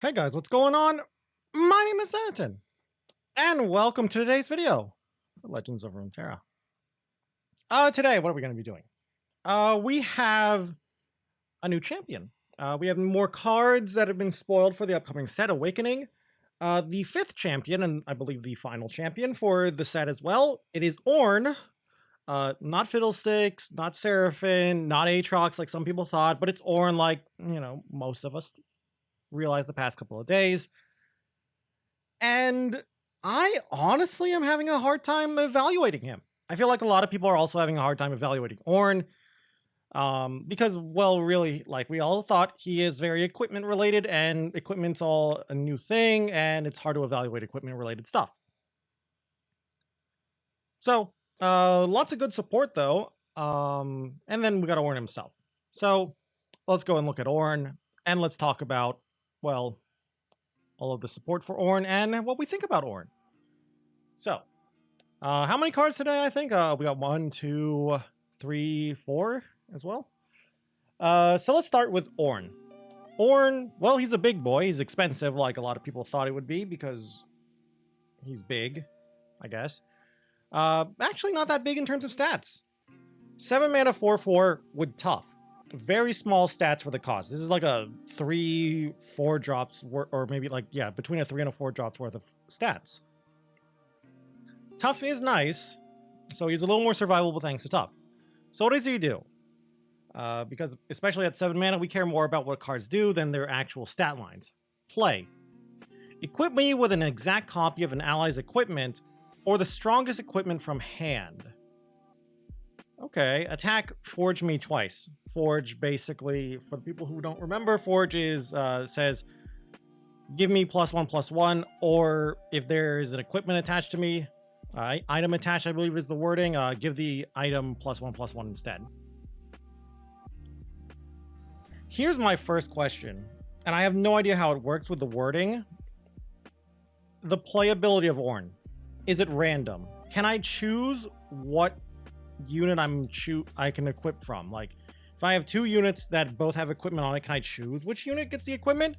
Hey guys, what's going on? My name is Senaton, and welcome to today's video for Legends of Runeterra. Today, what are we going to be doing? We have a new champion. We have more cards that have been spoiled for the upcoming set, Awakening. The fifth champion, and I believe the final champion for the set as well, it is Ornn. Not Fiddlesticks, not Seraphim, not Aatrox like some people thought, but it's Ornn like, most of us realized the past couple of days. And I honestly am having a hard time evaluating him. I feel like a lot of people are also having a hard time evaluating Ornn. Because, well, really, like we all thought, he is very equipment related, and equipment's all a new thing, and it's hard to evaluate equipment related stuff. So, lots of good support though. And then we got Ornn himself. So let's go and look at Ornn, and let's talk about, well, all of the support for Ornn and what we think about Ornn. So, how many cards today? I think we got 1, 2, 3, 4 as well. So let's start with Ornn. Ornn, well, he's a big boy. He's expensive, like a lot of people thought it would be, because he's big, I guess. Actually, not that big in terms of stats. 7 mana, 4/4 with tough. Very small stats for the cost. This is like a 3-4 drops, or maybe like, yeah, between a 3 and a 4 drops worth of stats. Tough is nice, so he's a little more survivable thanks to tough. So what does he do? Because especially at 7 mana, we care more about what cards do than their actual stat lines. Play. Equip me with an exact copy of an ally's equipment, or the strongest equipment from hand. Okay, attack Forge me twice. Forge, basically, for the people who don't remember, Forge is says, give me +1/+1, or if there's an equipment attached to me, item attached, I believe is the wording, give the item +1/+1 instead. Here's my first question, and I have no idea how it works with the wording. The playability of Ornn. Is it random? Can I choose what unit I can equip from? Like, if I have 2 units that both have equipment on it, can I choose which unit gets the equipment?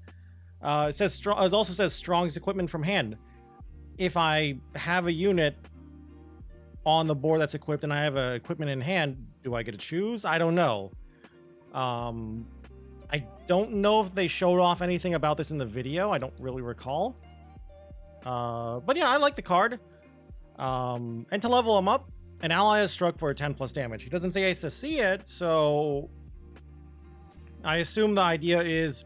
It also says strongest equipment from hand. If I have a unit on the board that's equipped and I have equipment in hand, do I get to choose? I don't know. I don't know if they showed off anything about this in the video. I don't really recall. But yeah, I like the card. And to level him up, an ally is struck for 10+ damage. He doesn't say Ace to see it, so I assume the idea is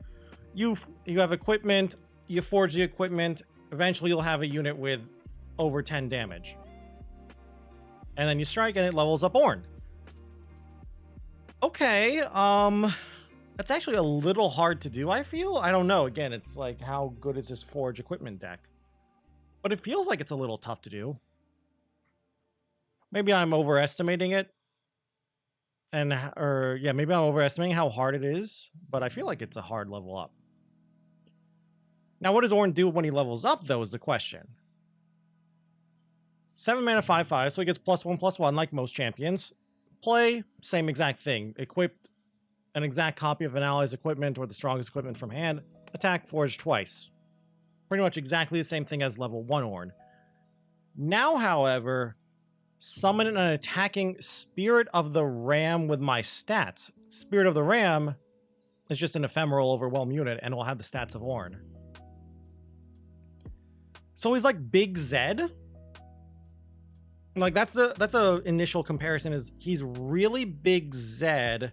you have equipment, you forge the equipment, eventually you'll have a unit with over 10 damage. And then you strike and it levels up Ornn. Okay, that's actually a little hard to do, I feel. I don't know. Again, it's like, how good is this forge equipment deck? But it feels like it's a little tough to do. Maybe I'm overestimating it. Maybe I'm overestimating how hard it is, but I feel like it's a hard level up. Now, what does Ornn do when he levels up, though, is the question. 7 mana, 5/5, so he gets +1/+1 like most champions. Play, same exact thing. Equipped an exact copy of an ally's equipment or the strongest equipment from hand. Attack, forge twice. Pretty much exactly the same thing as level 1 Ornn. Now, however, summon an attacking Spirit of the Ram with my stats. Spirit of the Ram is just an ephemeral overwhelm unit and will have the stats of Ornn. So he's like Big Zed. Like that's a initial comparison, is he's really Big Zed,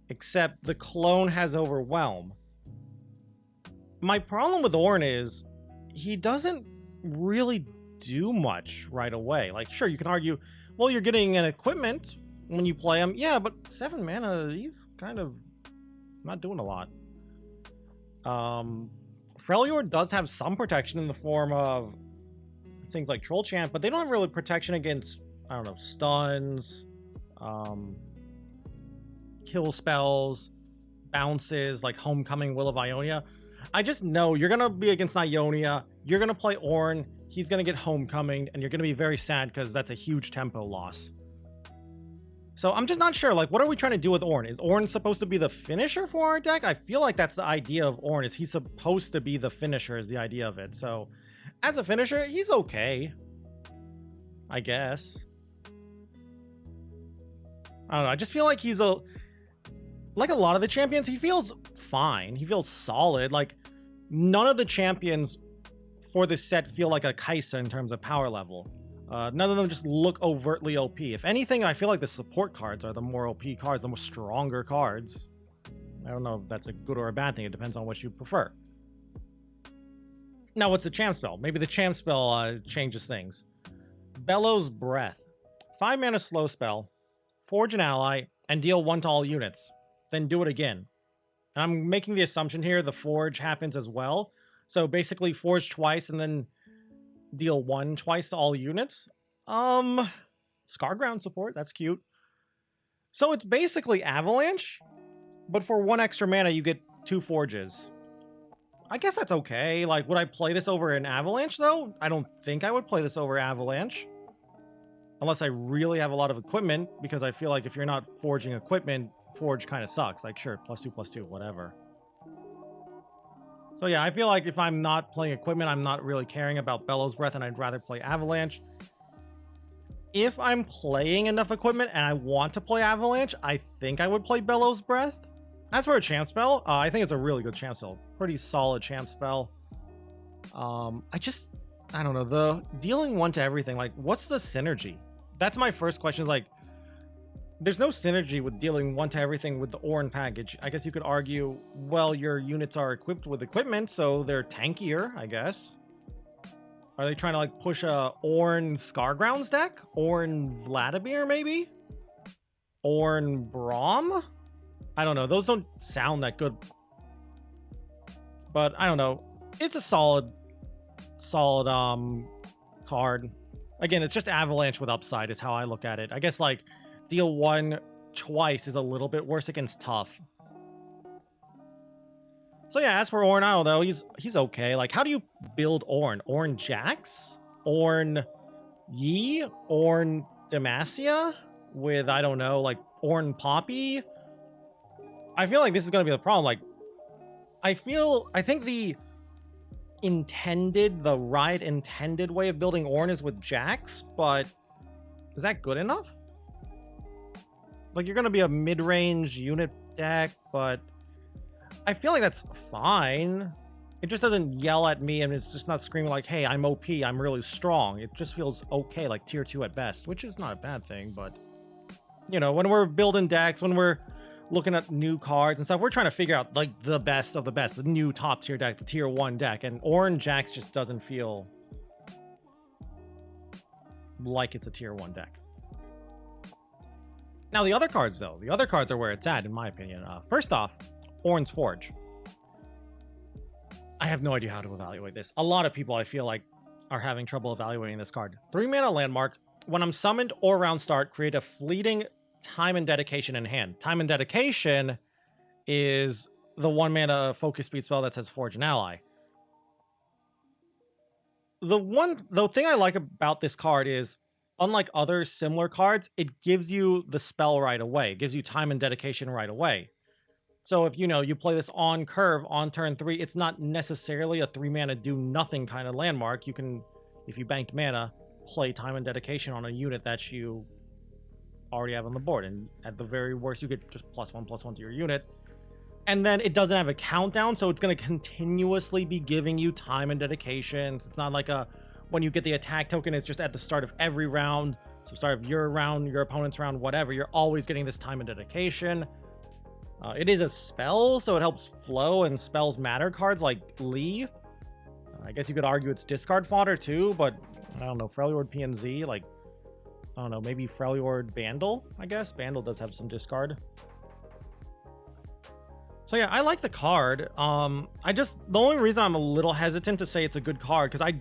except the clone has overwhelm. My problem with Ornn is he doesn't really do much right away. Like, sure, you can argue, well, you're getting an equipment when you play him. Yeah, but 7 mana, he's kind of not doing a lot. Freljord does have some protection in the form of things like Troll Chant, but they don't have really protection against, I don't know, stuns, kill spells, bounces, like Homecoming, Will of Ionia. I just know you're going to be against Ionia, you're going to play Ornn, he's going to get Homecoming, and you're going to be very sad because that's a huge tempo loss. So I'm just not sure, like, what are we trying to do with Ornn? Is Ornn supposed to be the finisher for our deck? I feel like that's the idea of Ornn, is he's supposed to be the finisher is the idea of it. So as a finisher, he's okay, I guess. I don't know, I just feel like he's like a lot of the champions, he feels fine. He feels solid. Like, none of the champions for this set feel like a Kaisa in terms of power level. None of them just look overtly OP. If anything, I feel like the support cards are the more OP cards, the more stronger cards. I don't know if that's a good or a bad thing. It depends on what you prefer. Now, what's the champ spell? Maybe the champ spell changes things. Bellows Breath. 5 mana slow spell. Forge an ally and deal 1 to all units. Then do it again. And I'm making the assumption here the forge happens as well. So basically forge twice and then deal 1 twice to all units. Scarground support, that's cute. So it's basically Avalanche, but for 1 extra mana you get 2 forges. I guess that's okay. Like, would I play this over an Avalanche though? I don't think I would play this over Avalanche. Unless I really have a lot of equipment, because I feel like if you're not forging equipment, forge kind of sucks. Like, sure, +2/+2, whatever. So yeah, I feel like if I'm not playing equipment, I'm not really caring about Bellows Breath, and I'd rather play Avalanche. If I'm playing enough equipment and I want to play Avalanche, I think I would play Bellows Breath. As for a champ spell, I think it's a really good champ spell. Pretty solid champ spell. I don't know, the dealing 1 to everything, like, what's the synergy? That's my first question, like, there's no synergy with dealing 1 to everything with the Ornn package. I guess you could argue, well, your units are equipped with equipment, so they're tankier, I guess. Are they trying to, like, push a Ornn Scargrounds deck? Ornn Vladimir, maybe? Ornn Braum? I don't know. Those don't sound that good. But I don't know. It's a solid card. Again, it's just Avalanche with upside is how I look at it. I guess, like, deal 1 twice is a little bit worse against tough. So yeah, as for Ornn, I don't know. He's okay. Like, how do you build Ornn? Ornn Jax? Ornn Yi? Ornn Demacia? With, I don't know, like, Ornn Poppy? I feel like this is going to be the problem. Like, I think the right intended way of building Ornn is with Jax, but is that good enough? Like, you're going to be a mid-range unit deck, but I feel like that's fine. It just doesn't yell at me, and it's just not screaming like, hey, I'm OP, I'm really strong. It just feels okay, like tier 2 at best, which is not a bad thing, but, you know, when we're building decks, when we're looking at new cards and stuff, we're trying to figure out, like, the best of the best, the new top tier deck, the tier 1 deck, and Ornn Jax just doesn't feel like it's a tier 1 deck. Now, the other cards, though, the other cards are where it's at, in my opinion. First off, Ornn's Forge. I have no idea how to evaluate this. A lot of people, I feel like, are having trouble evaluating this card. 3 mana landmark. When I'm summoned or round start, create a fleeting time and dedication in hand. Time and dedication is the 1 mana focus speed spell that says Forge an ally. The thing I like about this card is, unlike other similar cards, it gives you the spell right away. It gives you time and dedication right away. So if, you know, you play this on curve on turn 3, it's not necessarily a 3 mana do nothing kind of landmark. You can, if you banked mana, play time and dedication on a unit that you already have on the board, and at the very worst you get just +1/+1 to your unit, and then it doesn't have a countdown, so it's going to continuously be giving you time and dedication. So it's not like when you get the attack token, it's just at the start of every round. So start of your round, your opponent's round, whatever, you're always getting this time and dedication. It is a spell, so it helps flow, and spells matter cards like Lee. I guess you could argue it's discard fodder too, but I don't know, Freljord PNZ, like, I don't know, maybe Freljord Bandle, I guess. Bandle does have some discard. So yeah, I like the card. The only reason I'm a little hesitant to say it's a good card, because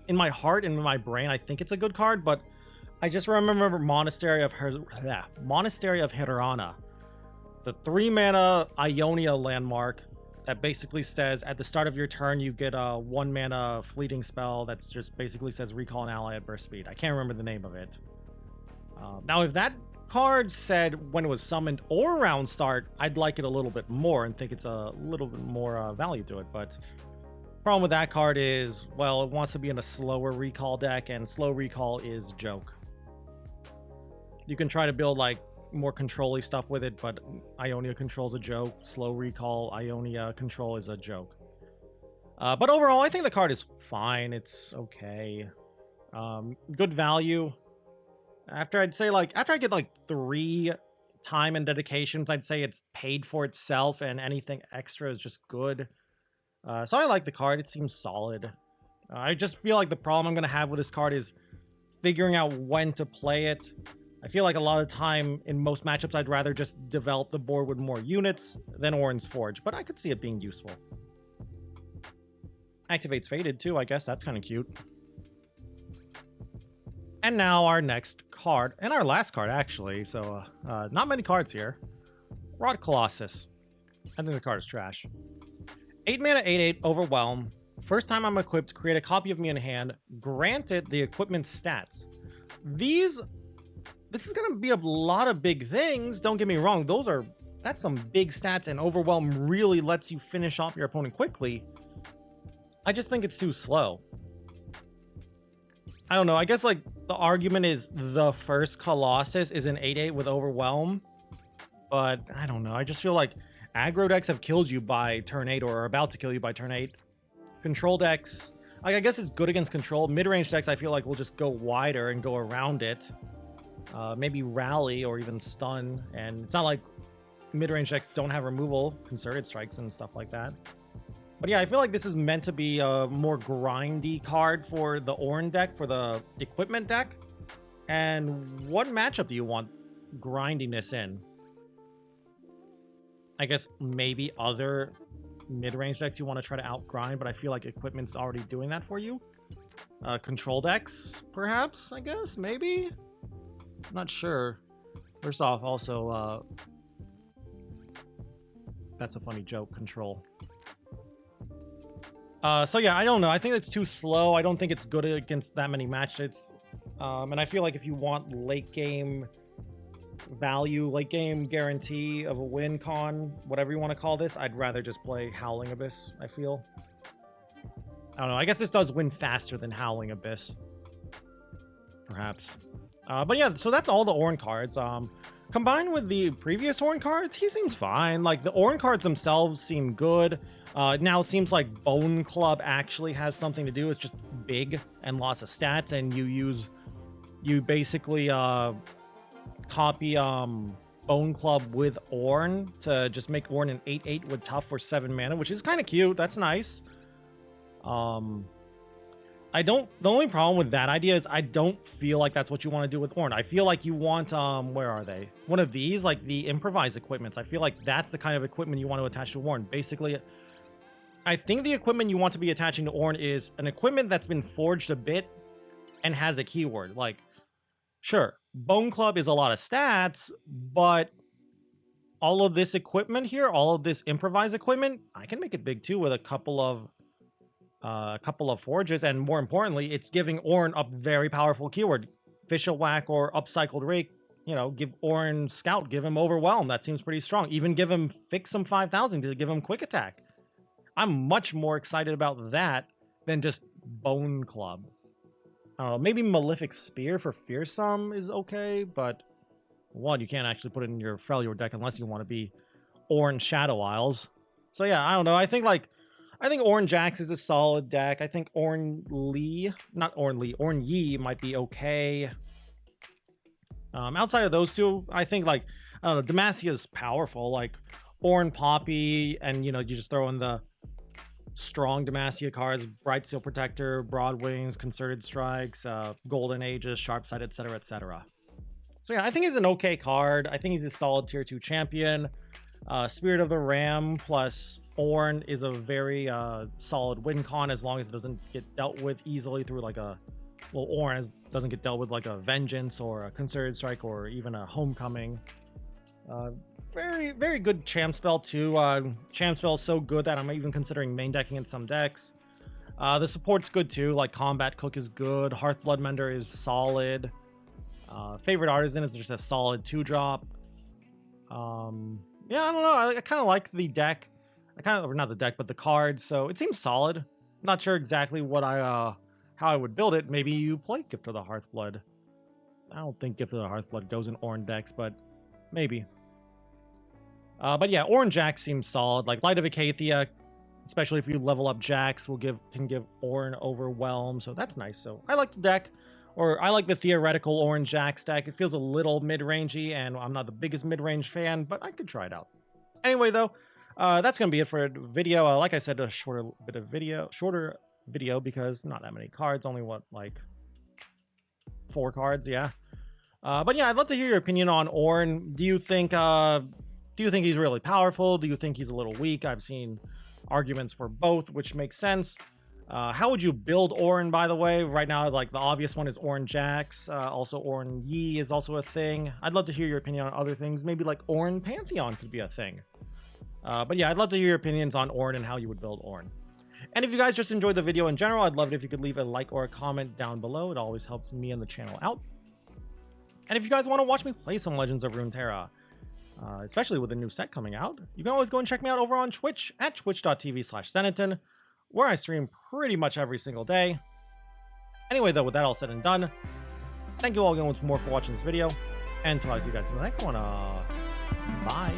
in my heart and in my brain, I think it's a good card, but I just remember Monastery of Hirana. The 3 mana Ionia landmark that basically says at the start of your turn, you get a 1 mana fleeting spell that's just basically says recall an ally at burst speed. I can't remember the name of it. Now, if that card said when it was summoned or round start, I'd like it a little bit more and think it's a little bit more value to it. But problem with that card is, well, it wants to be in a slower recall deck, and slow recall is joke. You can try to build like more control-y stuff with it, but Ionia control's a joke. Slow recall, Ionia control is a joke. But overall, I think the card is fine. It's okay. Good value. After I get like 3 time and dedications, I'd say it's paid for itself, and anything extra is just good. So I like the card. It seems solid. I just feel like the problem I'm going to have with this card is figuring out when to play it. I feel like a lot of time in most matchups, I'd rather just develop the board with more units than Ornn's Forge, but I could see it being useful. Activates Faded too, I guess. That's kind of cute. And now our next card, and our last card actually, so not many cards here. Rod Colossus. I think the card is trash. 8 mana, 8/8, Overwhelm. First time I'm equipped, create a copy of me in hand. Granted the equipment stats. This is going to be a lot of big things. Don't get me wrong. That's some big stats, and Overwhelm really lets you finish off your opponent quickly. I just think it's too slow. I don't know. I guess like the argument is the first Colossus is an 8/8 with Overwhelm. But I don't know. I just feel like aggro decks have killed you by turn 8 or are about to kill you by turn 8. Control decks, like, I guess it's good against control. Mid-range decks I feel like will just go wider and go around it. Maybe rally or even stun, and it's not like mid-range decks don't have removal, concerted strikes and stuff like that. But yeah, I feel like this is meant to be a more grindy card for the Ornn deck, for the equipment deck. And what matchup do you want grindiness in? I guess maybe other mid-range decks you want to try to outgrind, but I feel like equipment's already doing that for you. Control decks, perhaps, I guess, maybe? Not sure. First off, also, that's a funny joke, control. So yeah, I don't know. I think it's too slow. I don't think it's good against that many matches. And I feel like if you want late game value, late game guarantee of a win con, whatever you want to call this, I'd rather just play Howling Abyss, I feel. I don't know. I guess this does win faster than Howling Abyss. Perhaps. But yeah, so that's all the Ornn cards. Combined with the previous Ornn cards, he seems fine. Like, the Ornn cards themselves seem good. Now it seems like Bone Club actually has something to do. It's just big and lots of stats, and you basically copy Bone Club with Ornn to just make Ornn an 8/8 with tough for 7 mana, which is kind of cute. That's nice. The only problem with that idea is I don't feel like that's what you want to do with Ornn. I feel like you want, where are they? One of these, like the improvised equipments. I feel like that's the kind of equipment you want to attach to Ornn. Basically, I think the equipment you want to be attaching to Ornn is an equipment that's been forged a bit and has a keyword. Like, sure, Bone Club is a lot of stats, but all of this equipment here, all of this improvised equipment, I can make it big too with a couple of forges, and more importantly, it's giving Ornn a very powerful keyword. Fischl Whack or Upcycled Rake, you know, give Ornn Scout, give him Overwhelm. That seems pretty strong. Even give him Fix Him 5000 to give him Quick Attack. I'm much more excited about that than just Bone Club. I don't know, maybe Malefic Spear for Fearsome is okay, but one, you can't actually put it in your Freljord deck unless you want to be Ornn Shadow Isles. So yeah, I don't know. I think Ornn Jax is a solid deck. I think Ornn Yi might be okay. Outside of those two, I think, like, I don't know, Demacia is powerful. Like, Ornn Poppy, and, you know, you just throw in the strong Demacia cards, Bright Seal Protector, Broad Wings, Concerted Strikes, Golden Ages, Sharpside, etc., etc. So yeah, I think he's an okay card. I think he's a solid tier 2 champion. Spirit of the Ram plus Ornn is a very solid win con, as long as it doesn't get dealt with easily through like a... Well, Ornn doesn't get dealt with like a Vengeance or a Concerted Strike or even a Homecoming. Very, very good champ spell too. Champ spell is so good that I'm even considering main decking in some decks. The support's good too. Like Combat Cook is good. Hearthblood Mender is solid. Favorite Artisan is just a solid 2-drop. Yeah, I don't know. I kind of like the deck. Or not the deck, but the cards. So it seems solid. Not sure exactly what how I would build it. Maybe you play Gift of the Hearthblood. I don't think Gift of the Hearthblood goes in Ornn decks, but maybe. But yeah, Ornn Jax seems solid. Like Light of Acacia, especially if you level up Jax, can give Ornn Overwhelm. So that's nice. So I like the deck. Or I like the theoretical Ornn Jax deck. It feels a little mid-rangey, and I'm not the biggest mid-range fan, but I could try it out. Anyway, though, that's gonna be it for the video. Like I said, a shorter video because not that many cards. Only what, like 4 cards? Yeah. But yeah, I'd love to hear your opinion on Ornn. Do you think he's really powerful? Do you think he's a little weak? I've seen arguments for both, which makes sense. How would you build Ornn, by the way? Right now, like the obvious one is Ornn Jax. Also, Ornn Yi is also a thing. I'd love to hear your opinion on other things. Maybe like Ornn Pantheon could be a thing. But yeah, I'd love to hear your opinions on Ornn and how you would build Ornn. And if you guys just enjoyed the video in general, I'd love it if you could leave a like or a comment down below. It always helps me and the channel out. And if you guys want to watch me play some Legends of Runeterra, especially with the new set coming out, you can always go and check me out over on Twitch at twitch.tv/Senaton, where I stream pretty much every single day. Anyway, though, with that all said and done, thank you all again once more for watching this video, and until I see you guys in the next one, bye.